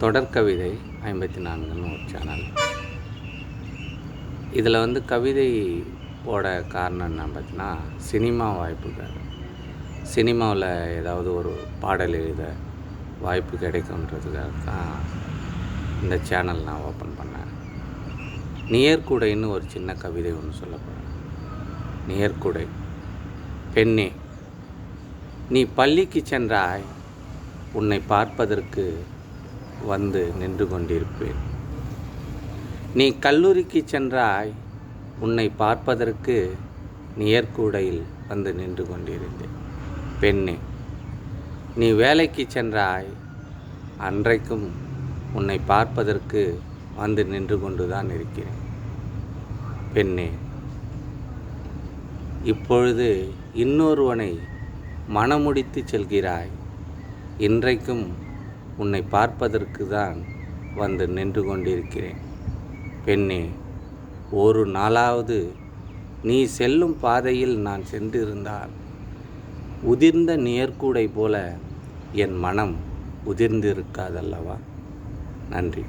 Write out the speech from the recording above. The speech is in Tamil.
தொடர்கவிதை 54ன்னு ஒரு சேனல். இதில் கவிதை போட காரணம் என்ன பார்த்தீங்கன்னா, சினிமா வாய்ப்புகள். சினிமாவில் ஏதாவது ஒரு பாடல் எழுத வாய்ப்பு கிடைக்குன்றதுக்காக தான் இந்த சேனல் நான் ஓப்பன் பண்ணேன். நியர்குடைன்னு ஒரு சின்ன கவிதை ஒன்று சொல்ல போகிறேன். நியர்குடை. பெண்ணே, நீ பள்ளிக்கு சென்றாய், உன்னை பார்ப்பதற்கு வந்து நின்று கொண்டிருப்பேன். நீ கல்லூரிக்கு சென்றாய், உன்னை பார்ப்பதற்கு நியர்கூடையில் வந்து நின்று கொண்டிருந்தேன். பெண்ணே, நீ வேலைக்கு சென்றாய், அன்றைக்கும் உன்னை பார்ப்பதற்கு வந்து நின்று கொண்டு தான் இருக்கிறேன். பெண்ணே, இப்பொழுது இன்னொருவனை மணமுடித்து செல்கிறாய், இன்றைக்கும் உன்னை பார்ப்பதற்கு தான் வந்து நின்று கொண்டிருக்கிறேன். பெண்ணே, ஒரு நாளாவது நீ செல்லும் பாதையில் நான் சென்றிருந்தால் உதிர்ந்த நியர்கூடை போல என் மனம் உதிர்ந்திருக்காதல்லவா? நன்றி.